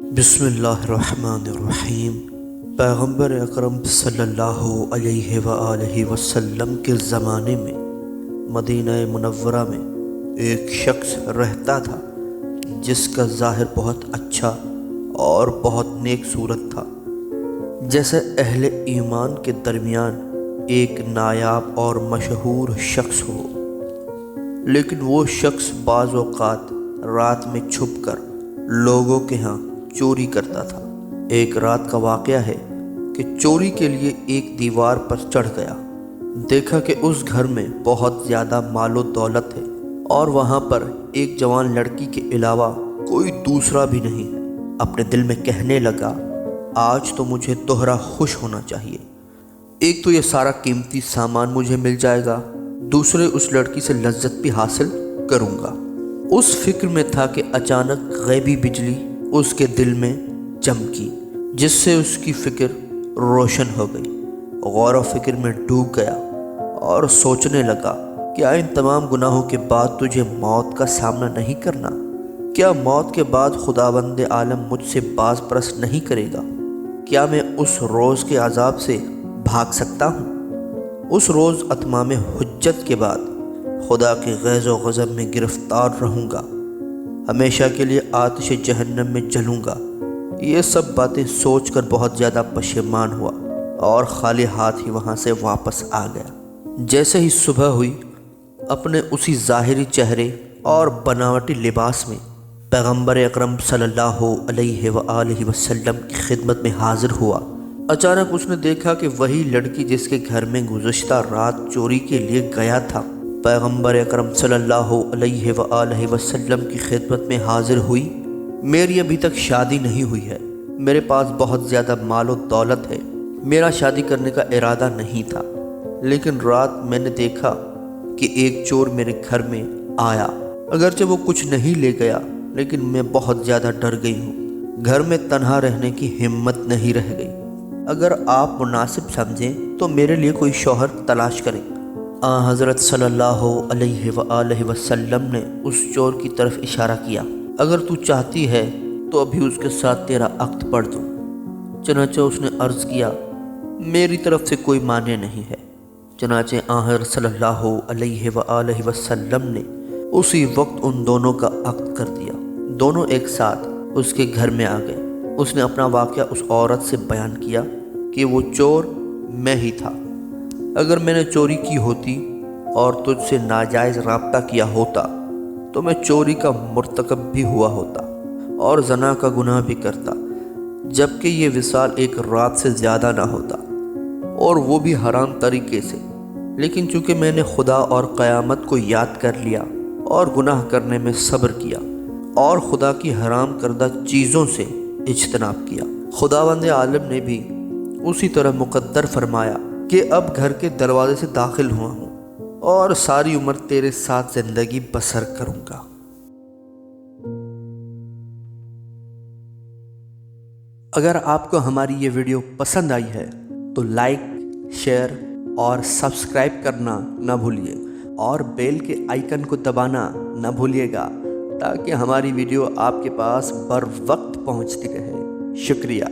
बिस्मिल्लाहिर्रहमानिर्रहीम। पैगम्बर अकरम सल्लल्लाहु अलैहि वआलैहि वसल्लम के ज़माने में मदीना मुनव्वरा में एक शख्स रहता था जिसका ज़ाहिर बहुत अच्छा और बहुत नेक सूरत था। जैसे अहले ईमान के दरमियान एक नायाब और मशहूर शख्स हो, लेकिन वो शख्स बाज़ औक़ात रात में छुपकर लोगों के यहाँ चोरी करता था। एक रात का वाक़या है कि चोरी के लिए एक दीवार पर चढ़ गया। देखा कि उस घर में बहुत ज़्यादा मालो दौलत है और वहाँ पर एक जवान लड़की के अलावा कोई दूसरा भी नहीं। अपने दिल में कहने लगा, आज तो मुझे दोहरा खुश होना चाहिए। एक तो ये सारा कीमती सामान मुझे मिल जाएगा, दूसरे उस लड़की से लज्जत भी हासिल करूँगा। उस फिक्र में था कि अचानक गैबी बिजली उसके दिल में चमकी, जिससे उसकी फ़िक्र रोशन हो गई। गौर व फिक्र में डूब गया और सोचने लगा, क्या इन तमाम गुनाहों के बाद तुझे मौत का सामना नहीं करना? क्या मौत के बाद खुदावंद आलम मुझसे बाज़ परस नहीं करेगा? क्या मैं उस रोज़ के अज़ाब से भाग सकता हूँ? उस रोज़ अतमाम हुज्जत के बाद खुदा के ग़ैज़ व ग़ज़ब में गिरफ़्तार रहूँगा, हमेशा के लिए आतिश जहन्नम में जलूँगा। ये सब बातें सोचकर बहुत ज़्यादा पशेमान हुआ और खाली हाथ ही वहाँ से वापस आ गया। जैसे ही सुबह हुई, अपने उसी ज़ाहिरी चेहरे और बनावटी लिबास में पैगम्बर अकरम सल्लल्लाहु अलैहि वआलैहि वसल्लम की खिदमत में हाज़िर हुआ। अचानक उसने देखा कि वही लड़की जिसके घर में गुज़श्ता रात चोरी के लिए गया था, पैगम्बर अकरम सल्लल्लाहु अलैहि वआलैहि वसल्लम की खिदमत में हाज़िर हुई। मेरी अभी तक शादी नहीं हुई है, मेरे पास बहुत ज़्यादा मालो दौलत है, मेरा शादी करने का इरादा नहीं था, लेकिन रात मैंने देखा कि एक चोर मेरे घर में आया। अगरचे वो कुछ नहीं ले गया, लेकिन मैं बहुत ज़्यादा डर गई हूँ। घर में तन्हा रहने की हिम्मत नहीं रह गई। अगर आप मुनासिब समझें तो मेरे लिए कोई शौहर तलाश करें। हज़रत सल्लल्लाहु अलैहि वआलैहि वसल्लम ने उस चोर की तरफ इशारा किया, अगर तू चाहती है तो अभी उसके साथ तेरा अक़्द पढ़ दूँ। चनाचे उसने अर्ज़ किया, मेरी तरफ से कोई माने नहीं है। चनाचे हज़रत सल्लल्लाहु अलैहि वआलैहि वसल्लम ने उसी वक्त उन दोनों का अक़्द कर दिया। दोनों एक साथ उसके घर में आ गए। उसने अपना वाक़या उस औरत से बयान किया कि वो चोर मैं ही था। अगर मैंने चोरी की होती और तुझसे नाजायज़ राब्ता किया होता तो मैं चोरी का मुर्तकब भी हुआ होता और ज़ना का गुनाह भी करता, जबकि ये विसाल एक रात से ज़्यादा ना होता, और वो भी हराम तरीके से। लेकिन चूँकि मैंने खुदा और क़यामत को याद कर लिया और गुनाह करने में सब्र किया और खुदा की हराम करदा चीज़ों से इज्तनाब किया, खुदावंद आलम ने भी उसी तरह मुक़द्दर फरमाया कि अब घर के दरवाज़े से दाखिल हुआ हूँ और सारी उम्र तेरे साथ ज़िंदगी बसर करूँगा। अगर आपको हमारी ये वीडियो पसंद आई है तो लाइक, शेयर और सब्सक्राइब करना न भूलिए और बेल के आइकन को दबाना न भूलिएगा, ताकि हमारी वीडियो आपके पास बर वक्त पहुँचती रहे। शुक्रिया।